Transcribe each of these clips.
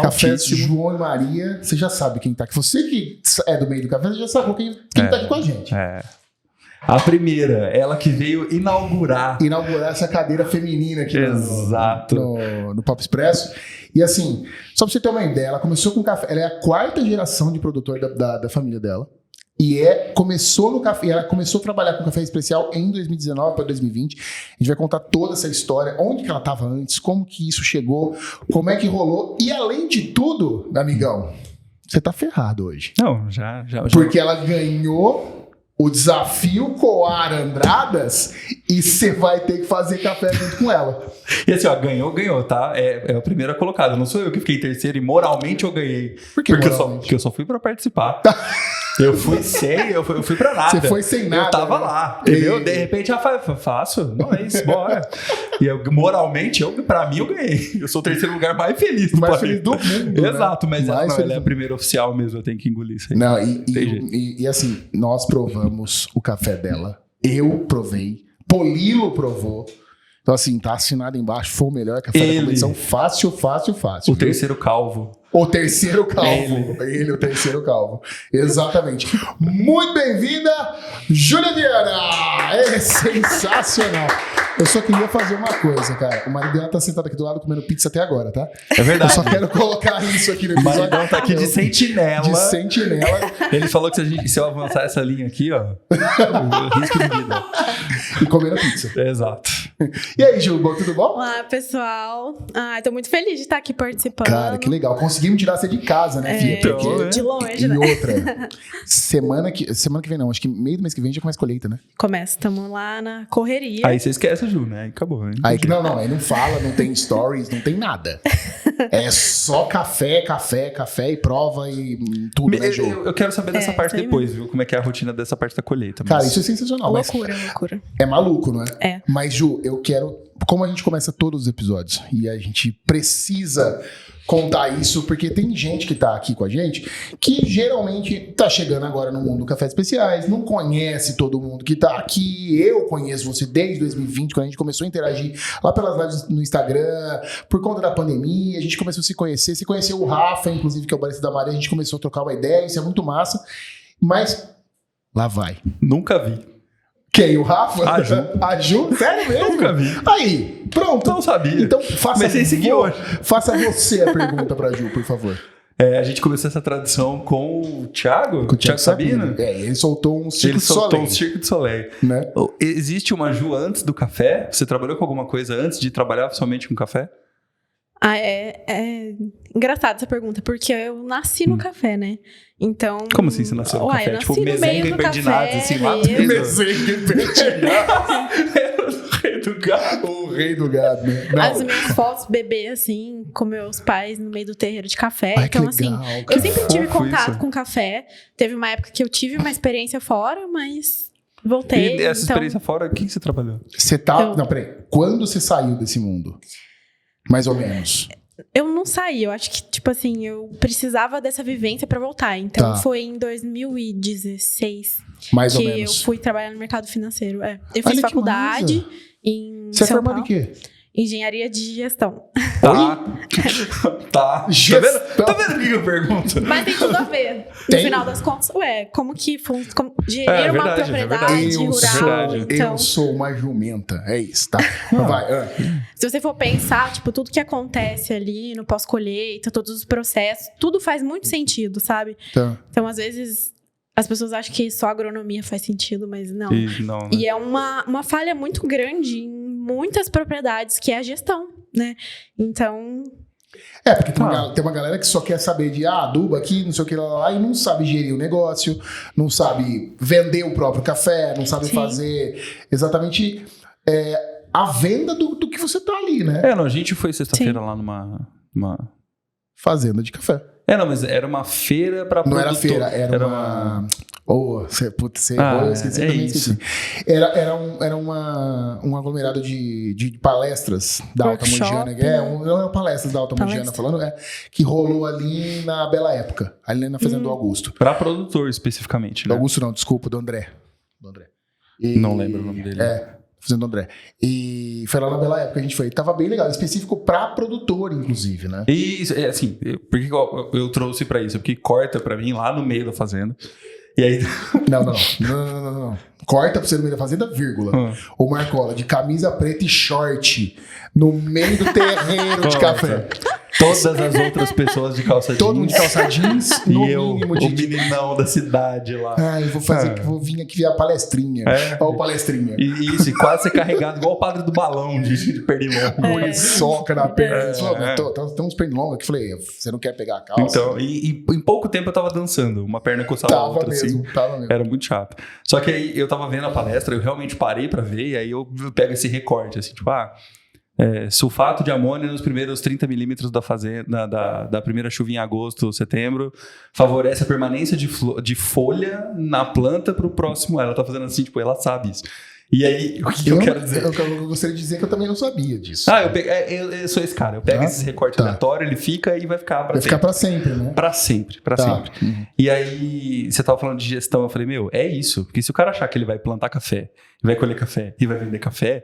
Café altíssimo. João e Maria, você já sabe quem tá aqui. Você que é do meio do café, você já sabe quem tá aqui com a gente. A primeira, ela que veio inaugurar Essa cadeira feminina aqui Exato. no Papo Expresso. E assim, só pra você ter uma ideia, ela começou com café. Ela é a 4ª geração de produtor da família dela. E começou no café, ela começou a trabalhar com café especial em 2019 para 2020. A gente vai contar toda essa história, onde que ela estava antes, como que isso chegou, como é que rolou. E além de tudo, amigão, você tá ferrado hoje. Não, já. Porque ela ganhou o desafio Coar Andradas e você vai ter que fazer café junto com ela. E assim, ó, ganhou, tá? É a primeira colocada. Não sou eu que fiquei terceiro e moralmente eu ganhei. Por que Porque eu só fui pra participar. Eu fui pra nada. Você foi sem nada. Eu tava né? lá, entendeu? De repente, faço, nós, bora. E moralmente, pra mim, eu ganhei. Eu sou o terceiro lugar mais feliz do mais planeta. feliz do mundo. Exato, né? mas ela é a primeira oficial mesmo, eu tenho que engolir isso aí. Não, e assim, nós provamos o café dela. Eu provei. Polilo provou. Então, assim, tá assinado embaixo. Foi o melhor café da competição. Fácil. O terceiro calvo. O terceiro calvo. Ele, o terceiro calvo. Exatamente. Muito bem-vinda, Júlia Viana! É sensacional. Eu só queria fazer uma coisa, cara. O marido dela tá sentado aqui do lado comendo pizza até agora, tá? É verdade. Eu só quero colocar isso aqui no O episódio. maridão tá aqui de sentinela. De sentinela. Ele falou que se eu avançar essa linha aqui, ó, risco de vida. E comendo pizza. Exato. E aí, Ju, tudo bom? Olá, pessoal. Tô muito feliz de estar aqui participando. Cara, que legal. Conseguimos tirar você de casa, né, Fia? Porque... De longe, e né? outra, semana que vem não, acho que meio do mês que vem já começa a colheita, né? Começa, estamos lá na correria. Aí você esquece, Ju, né? Aí acabou. Hein? Aí aí não fala, não tem stories, não tem nada. É só café e prova e tudo, né, Ju? Eu quero saber dessa parte depois, viu? Como é que é a rotina dessa parte da colheita. Cara, isso é sensacional. Loucura. É maluco, não é? É. Mas, Ju, eu quero... Como a gente começa todos os episódios e a gente precisa contar isso, porque tem gente que tá aqui com a gente que geralmente tá chegando agora no mundo do Café Especiais, não conhece todo mundo que tá aqui. Eu conheço você desde 2020, quando a gente começou a interagir lá pelas lives no Instagram, por conta da pandemia, a gente começou a se conhecer. Você conheceu o Rafa, inclusive, que é o Barista da Maria, a gente começou a trocar uma ideia, isso é muito massa. Mas, lá vai. Nunca vi. Quem? O Rafa? A Ju. A Ju? Sério mesmo? Nunca vi. Aí, pronto. Não sabia. Então, faça você a pergunta pra Ju, por favor. A gente começou essa tradição com o Thiago. Com o Thiago Sabino. Ele soltou um Circo de Soleil. Né? Existe uma Ju antes do café? Você trabalhou com alguma coisa antes de trabalhar somente com café? É engraçado essa pergunta, porque eu nasci no café, né? Então... Como assim você nasceu no café? Eu nasci no meio do Perdinados, café assim, lá mesmo. Mesengue Perdinados. O rei do gado. O rei do gado, né? Não. As minhas fotos bebê, assim, com meus pais no meio do terreiro de café. Ai, então, que assim, legal, eu que sempre tive fofo contato isso. com café. Teve uma época que eu tive uma experiência fora, mas voltei. E essa então... experiência fora, o que você trabalhou? Você tá... Não, peraí. Quando você saiu desse mundo? Mais ou menos. Eu não saí, eu acho que, tipo assim, eu precisava dessa vivência pra voltar. Então, foi em 2016 Mais ou que menos. eu fui trabalhar no mercado financeiro. Eu Olha fiz que faculdade massa. em Você é São formado em Paulo. quê? Engenharia de gestão. Tá. Gestão. Tá vendo o que eu pergunto? Mas tem tudo a ver. No final das contas, como que gerir uma propriedade rural. Então, Eu sou uma jumenta. É isso, tá? Vai. Se você for pensar, tipo, tudo que acontece ali no pós-colheita, todos os processos, tudo faz muito sentido, sabe? Tá. Então, às vezes, as pessoas acham que só a agronomia faz sentido, mas não. Não, né? E é uma falha muito grande em muitas propriedades, que é a gestão, né? Então... Porque tem uma galera que só quer saber de adubo aqui, não sei o que lá, e não sabe gerir o negócio, não sabe vender o próprio café, não sabe fazer exatamente a venda do que você tá ali, né? A gente foi sexta-feira lá numa Fazenda de café. Mas era uma feira pra Não produtor. era feira, era uma... você errou, eu esqueci, também esqueci. Era um aglomerado de palestras da Alta Mogiana. Não é palestras da Alta Mogiana falando, que rolou ali na Bela Época, ali na Fazenda do Augusto. Pra produtor, especificamente, né? Do Augusto não, desculpa, do André. Não lembro o nome dele. Fazenda do André. E foi lá na Bela Época que a gente foi. Tava bem legal, específico pra produtor, inclusive, né? Isso, é assim, por que eu trouxe pra isso? Porque corta pra mim lá no meio da fazenda. E aí... Não. Corta pra você no meio da fazenda, vírgula. O Marcola, de camisa preta e short, no meio do terreiro de café. Todas as outras pessoas de calça jeans. Todo mundo de calça jeans, no E eu, mínimo o de... meninão da cidade lá. Eu vou vir aqui ver a palestrinha. Olha o palestrinha. E isso, e quase ser carregado igual o padre do balão de pernilongo. Soca na perna. Tem uns pernilongos aqui. Falei, você não quer pegar a calça? Então, e em pouco tempo eu tava dançando. Uma perna coçava a outra, assim. Tava mesmo. Era muito chato. Só que aí eu tava vendo a palestra, eu realmente parei pra ver, e aí eu pego esse recorte, assim, tipo, sulfato de amônio nos primeiros 30 milímetros da fazenda, da primeira chuva em agosto, setembro, favorece a permanência de folha na planta pro próximo. Ela tá fazendo assim, tipo, ela sabe isso. E aí, o que eu quero dizer? Eu gostaria de dizer que eu também não sabia disso. Eu sou esse cara. Eu pego esse recorte aleatório, ele fica e vai ficar pra sempre. Vai ficar pra sempre, né? Pra sempre. Uhum. E aí, você tava falando de gestão, eu falei, é isso. Porque se o cara achar que ele vai plantar café, vai colher café e vai vender café,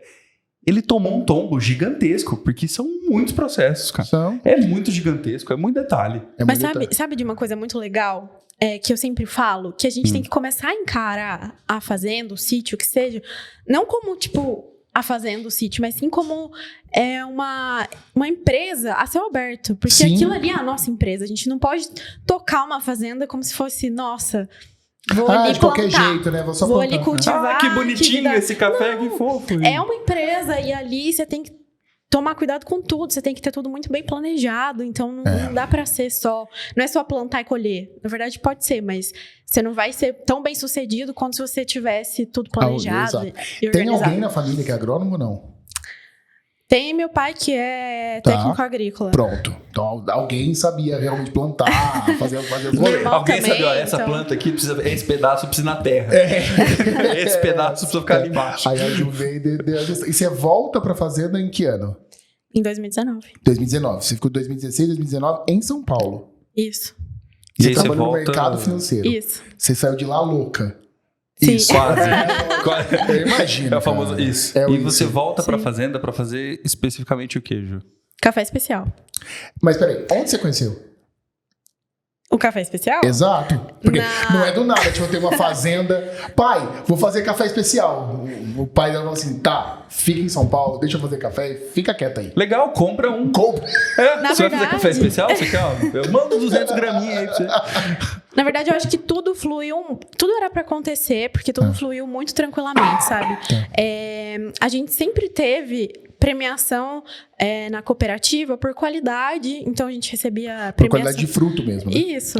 ele tomou um tombo gigantesco, porque são muitos processos, cara. É muito gigantesco, é muito detalhe. Mas sabe de uma coisa muito legal? Que eu sempre falo, que a gente tem que começar a encarar a fazenda, o sítio, o que seja, não como, tipo, a fazenda, o sítio, mas sim como uma empresa a céu aberto. Porque aquilo ali é a nossa empresa. A gente não pode tocar uma fazenda como se fosse, nossa... Vou ali de qualquer jeito, né? Vou ali cultivar. Que bonitinho esse café, que fofo. É uma empresa e ali você tem que tomar cuidado com tudo. Você tem que ter tudo muito bem planejado. Então não dá pra ser só... Não é só plantar e colher. Na verdade pode ser, mas você não vai ser tão bem sucedido quanto se você tivesse tudo planejado e organizado. Tem alguém na família que é agrônomo ou não? Tem meu pai que é técnico agrícola. Pronto. Então alguém sabia realmente plantar, fazer os rolês. Alguém sabia, essa planta aqui, esse pedaço precisa ir na terra. Esse pedaço precisa ficar ali embaixo. Aí a Ju veio e você volta pra fazenda em que ano? Em 2019. 2019. Você ficou 2016, 2019 em São Paulo. Isso. E você trabalhou no mercado financeiro. Isso. Você saiu de lá louca. Sim. Isso, quase. Eu imagino. É o famoso cara. isso. E você volta pra fazenda pra fazer especificamente o quê, Ju? Café especial. Mas peraí, onde você conheceu? O café especial? Exato. Porque não é do nada, tipo, eu tenho uma fazenda. Pai, vou fazer café especial. O pai dela falou assim, fica em São Paulo, deixa eu fazer café, fica quieto aí. Legal, compra um. Compra. Você vai fazer café especial? Você quer? Eu mando 200 graminhas aí pra você. Na verdade, eu acho que tudo fluiu... Tudo era pra acontecer, porque tudo fluiu muito tranquilamente, sabe? A gente sempre teve premiação na cooperativa por qualidade. Então, a gente recebia premiação... Por qualidade de fruto mesmo, né? Isso.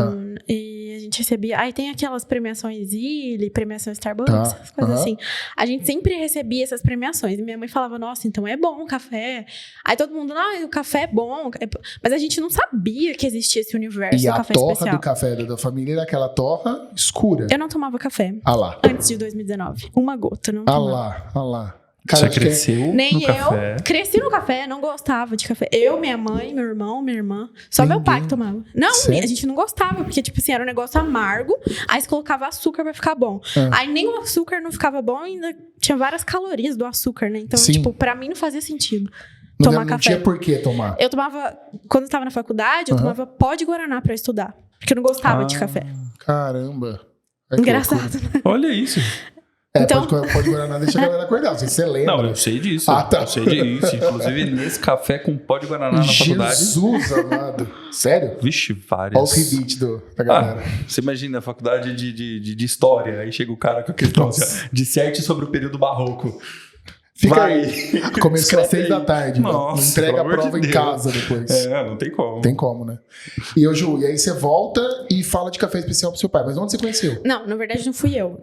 E a gente recebia... Aí tem aquelas premiações Illy, premiação Starbucks, essas coisas assim. A gente sempre recebia essas premiações. E minha mãe falava, nossa, então é bom o café. Aí todo mundo, não, o café é bom. Mas a gente não sabia que existia esse universo do café especial. E a torra do café da família era aquela torra escura. Eu não tomava café. Lá. Antes de 2019. Uma gota, não tomava. Lá. Cara, você cresceu Nem no café? Cresci no café, não gostava de café. Eu, minha mãe, meu irmão, minha irmã. Só meu pai que tomava. Não, sério? A gente não gostava, porque, tipo assim, era um negócio amargo. Aí você colocava açúcar pra ficar bom. Aí nem o açúcar não ficava bom, ainda tinha várias calorias do açúcar, né? Então, tipo, pra mim não fazia sentido tomar café. Não tinha por que tomar. Eu tomava, quando eu tava na faculdade, eu tomava pó de guaraná pra estudar. Porque eu não gostava de café. Caramba. Engraçado, né? Olha isso. Então... Pode Guaraná deixa a galera acordar, não sei se você lembra. Não, eu sei disso. Eu sei disso. Inclusive, nesse café com pó de Guaraná na faculdade. Jesus amado. Sério? Vixe, vários. Olha os rebites da galera. Você imagina a faculdade de história, aí chega o cara com aquele disserte sobre o período barroco. Fica aí. Começou às 6 da tarde. Nossa, entrega a prova em casa depois. Não tem como. Tem como, né? E, Ju, e aí você volta e fala de café especial pro seu pai. Mas onde você conheceu? Não, na verdade não fui eu.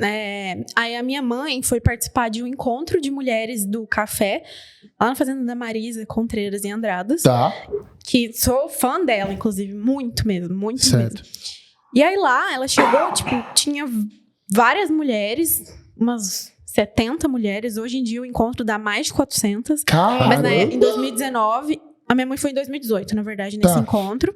Aí a minha mãe foi participar de um encontro de mulheres do café, lá na fazenda da Marisa Contreiras, em Andradas. Que sou fã dela, inclusive. Muito mesmo, muito certo. mesmo. E aí lá, ela chegou, tipo, tinha várias mulheres, umas 70 mulheres. Hoje em dia o encontro dá mais de 400. Caramba. Mas em 2019, a minha mãe foi em 2018, na verdade, nesse encontro.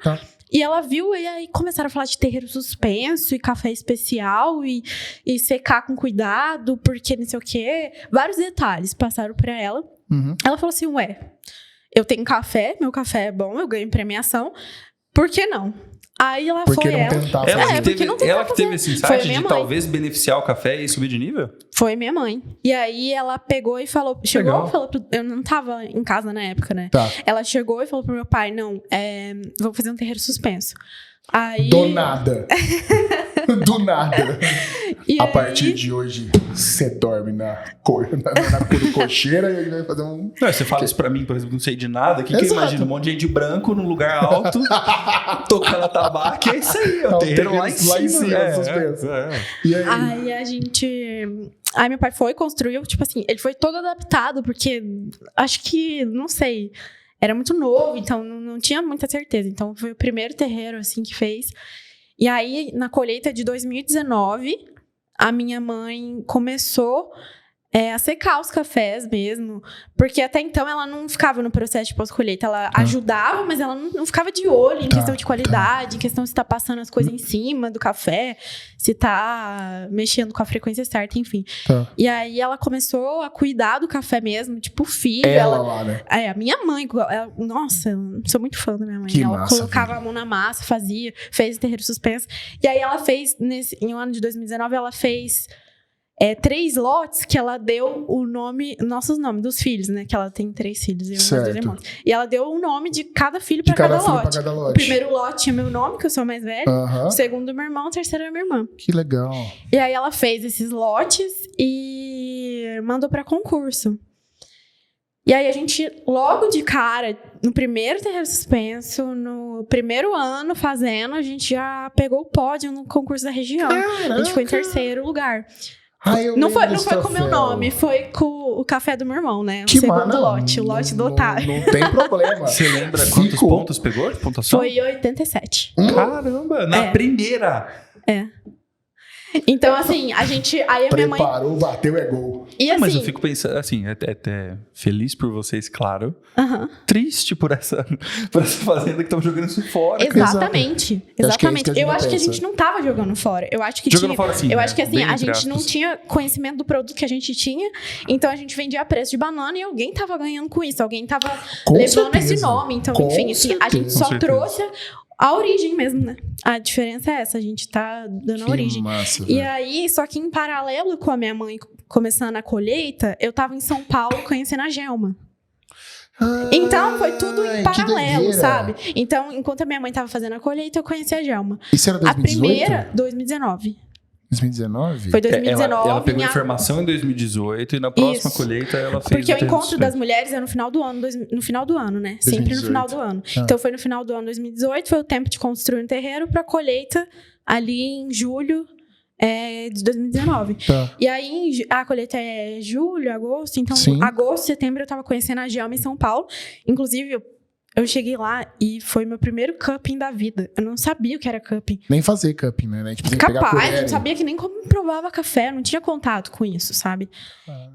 E ela viu, e aí começaram a falar de terreiro suspenso, e café especial, e secar com cuidado, porque não sei o quê. Vários detalhes passaram pra ela. Ela falou assim, ué, eu tenho café, meu café é bom, eu ganho premiação, por que não? Aí ela Porque foi não ela. tentar fazer. Ela que teve esse Foi a insight minha de mãe. talvez beneficiar o café e subir de nível? Foi minha mãe. E aí ela pegou e falou... Chegou Legal. e falou... Eu não tava em casa na época, né? Tá. Ela chegou e falou pro meu pai, não, vou fazer um terreiro suspenso. Aí... Do nada. Do nada. E A aí- partir de hoje, você dorme na cocheira e ele vai fazer um... Não, você fala isso pra mim, por exemplo, não sei de nada. Que eu Exato. imagino? Um monte de gente branco num lugar alto, tocando tabaco, é isso aí. É o terreiro lá em cima. suspenso. E aí? Aí a gente... Aí meu pai foi, construiu, tipo assim, ele foi todo adaptado, porque acho que, não sei, era muito novo, então não tinha muita certeza. Então foi o primeiro terreiro, assim, que fez. E aí, na colheita de 2019, a minha mãe começou a secar os cafés mesmo, porque até então ela não ficava no processo de pós-colheita, ela ajudava, mas ela não ficava de olho em questão de qualidade, em questão se tá passando as coisas em cima do café, se tá mexendo com a frequência certa, enfim. Tá. E aí ela começou a cuidar do café mesmo, tipo filho. Ela lá, né? A minha mãe, nossa, eu sou muito fã da minha mãe. Que Ela massa, colocava a mão na massa, fez o terreiro suspenso. E aí ela fez, em um ano de 2019, ela fez 3 lotes que ela deu o nome, nossos nomes dos filhos, né? Que ela tem 3 filhos, eu e meus 2 Certo. irmãos. E ela deu o nome de cada filho De pra cada filho lote. pra cada O lote. primeiro lote tinha meu nome, que eu sou a mais velha. Aham. O segundo, meu irmão. O terceiro é minha irmã. Que legal. E aí ela fez esses lotes e mandou pra concurso. E aí a gente, logo de cara, no primeiro terreiro suspenso, no primeiro ano fazendo, a gente já pegou o pódio no concurso da região. A gente foi em terceiro lugar. Ai, eu Não lembro foi desse com o meu troféu. nome, foi com o café do meu irmão, né? O Que segundo mano, lote, o lote do Otário. Não tem problema. Você lembra quantos Ficou. pontos pegou de pontuação? Foi 87. Caramba, na primeira. Então, assim, a gente... Aí a minha mãe... Preparou, bateu, é gol. E assim... Mas eu fico pensando, assim, até feliz por vocês, claro. aham. Triste por essa fazenda que estão jogando isso fora. cara. Exatamente. Eu acho que é isso Exatamente. que a gente Eu acho que a pensa. gente não tava jogando fora. Eu acho que Jogando tinha. fora, sim, eu né? acho que assim, Bem a entre gente não aspas. tinha conhecimento do produto que a gente tinha. Então a gente vendia a preço de banana e alguém tava ganhando com isso. Alguém tava Com levando certeza. esse nome. Então, Com enfim, assim, a gente certeza. só Com certeza. trouxe a origem mesmo, né? A diferença é essa, a gente tá dando a Que origem. massa, E velho. aí, só que em paralelo com a minha mãe começando a colheita, eu tava em São Paulo conhecendo a Gelma. Então, foi tudo Ai, em que paralelo, doideira. sabe? Então, enquanto a minha mãe tava fazendo a colheita, eu conheci a Gelma. Isso era 2018? A primeira, 2019. 2019? Foi 2019. Ela pegou em informação em 2018 e na próxima Isso. colheita ela fez Porque o terreiro encontro suspenso. das mulheres é no final do ano, no final do ano, né? Sempre no 2018. final do ano. Ah. Então foi no final do ano 2018, foi o tempo de construir um terreiro para colheita ali em julho de 2019. Tá. E aí a colheita é julho, agosto, então Sim. agosto, setembro eu tava conhecendo a Gelma em São Paulo. Inclusive eu cheguei lá e foi meu primeiro cupping da vida. Eu não sabia o que era cupping. Nem fazer cupping, né? Tipo, pegar Capaz, eu colher. não sabia que nem como provava café, eu não tinha contato com isso, sabe?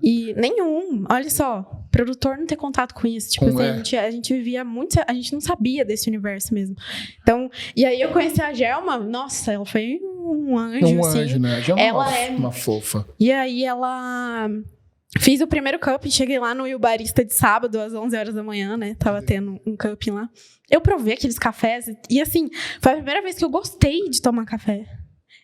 E nenhum, olha só, produtor não ter contato com isso. Tipo, Com assim, a gente vivia muito, a gente não sabia desse universo mesmo. Então, e aí eu conheci a Gelma, nossa, ela foi um anjo, Um assim. anjo, né? Já Ela é- uma fofa. E aí ela... Fiz o primeiro cupping, cheguei lá no Ilbarista de sábado, às 11 horas da manhã, né? Tava tendo um cupping lá. Eu provei aqueles cafés e assim, foi a primeira vez que eu gostei de tomar café.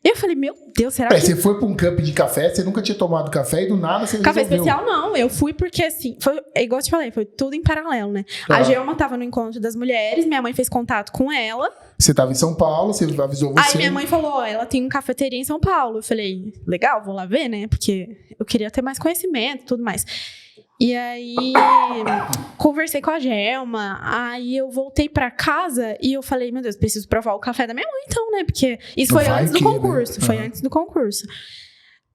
E eu falei, meu Deus, será que... Você foi pra um cup de café, você nunca tinha tomado café e do nada você Café resolveu. especial, não. Eu fui porque, assim, foi igual eu te falei, foi tudo em paralelo, né? Tá. A Gelma tava no encontro das mulheres, minha mãe fez contato com ela. Você tava em São Paulo, você avisou você. Aí minha mãe falou, ó, ela tem uma cafeteria em São Paulo. Eu falei, legal, vou lá ver, né? Porque eu queria ter mais conhecimento e tudo mais. E aí, conversei com a Gelma, aí eu voltei pra casa e eu falei, meu Deus, preciso provar o café da minha mãe então, né? Porque isso foi Vai antes do que, né? concurso, foi Aham. antes do concurso.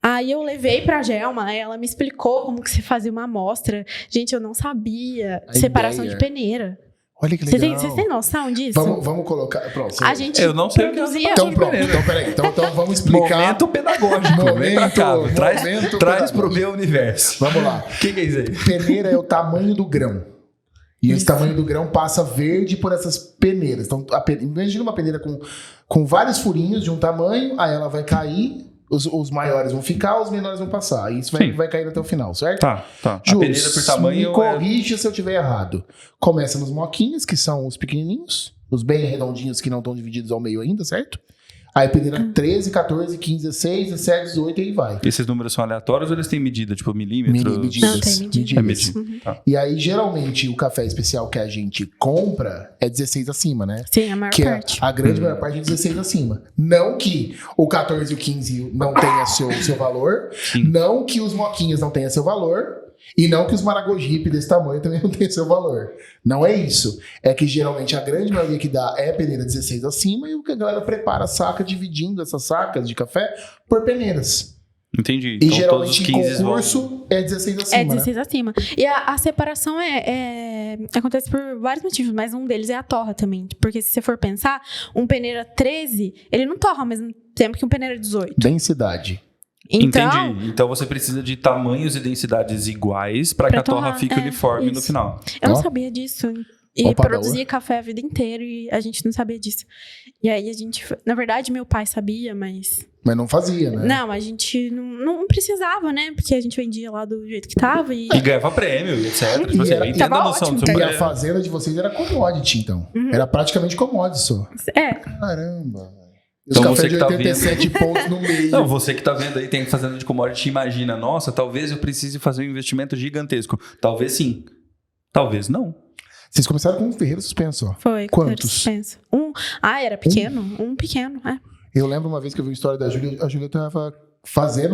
Aí eu levei pra Gelma, aí ela me explicou como que se fazia uma amostra. Gente, eu não sabia A separação ideia. de peneira. Olha que Vocês legal. têm noção disso? Vamos colocar. Pronto. A gente Eu não sei o que produzia... Então pronto. Então peraí. Então vamos explicar. Momento pedagógico. Vem pra cá, Momento traz pedagógico. pro meu universo. Vamos lá. O que é isso aí? Peneira é o tamanho do grão. E esse Isso. tamanho do grão passa verde por essas peneiras. Então, imagina uma peneira com vários furinhos de um tamanho, aí ela vai cair, os maiores vão ficar, os menores vão passar. E isso vai cair até o final, certo? Tá. A Júlio, peneira por tamanho me corrija se eu estiver errado. Começa nos moquinhos, que são os pequenininhos, os bem redondinhos que não estão divididos ao meio ainda, certo? Aí peneira 13, 14, 15, 16, 17, 18 e aí vai. Esses números são aleatórios ou eles têm medida? Tipo, milímetros? Medidas. Não, tem medida. É medida. Tá. E aí, geralmente, o café especial que a gente compra é 16 acima, né? Sim, a maior Que parte. a grande maior parte é 16 acima. Não que o 14 e o 15 não tenha seu valor, Sim. não que os moquinhos não tenham seu valor, e não que os maragogipe desse tamanho também não tenham seu valor. Não é isso. É que geralmente a grande maioria que dá é peneira 16 acima e o que a galera prepara a saca dividindo essas sacas de café por peneiras. Entendi. E Então, todos os geralmente 15 em concurso é 16 acima, É 16 acima. E a separação acontece por vários motivos, mas um deles é a torra também. Porque se você for pensar, um peneira 13, ele não torra ao mesmo tempo que um peneira 18. né? Densidade. Então, Entendi. Então você precisa de tamanhos e densidades iguais para que Pra a torra torrar, fique uniforme no isso. final. eu não Ó. sabia disso. E Opa, produzia café a vida inteira e a gente não sabia disso. E aí a gente... Na verdade, meu pai sabia, mas... Mas não fazia, né? Não, a gente não precisava, né? Porque a gente vendia lá do jeito que tava e... E ganhava prêmio, etc. Tipo E assim, era- eu entendo tava a noção ótimo. do seu E a pai. fazenda de vocês era commodity, então. Era praticamente commodity só. É, Caramba. Os Então cafés você de que tá 87 pontos no meio. Não, você que tá vendo aí, tem fazenda de commodity, imagina, nossa, talvez eu precise fazer um investimento gigantesco. Talvez sim. Talvez não. Vocês começaram com um ferreiro suspenso, ó. foi. Quantos? Suspenso. Era pequeno? Um pequeno, é. Eu lembro uma vez que eu vi a história da Júlia, a Júlia tava fazendo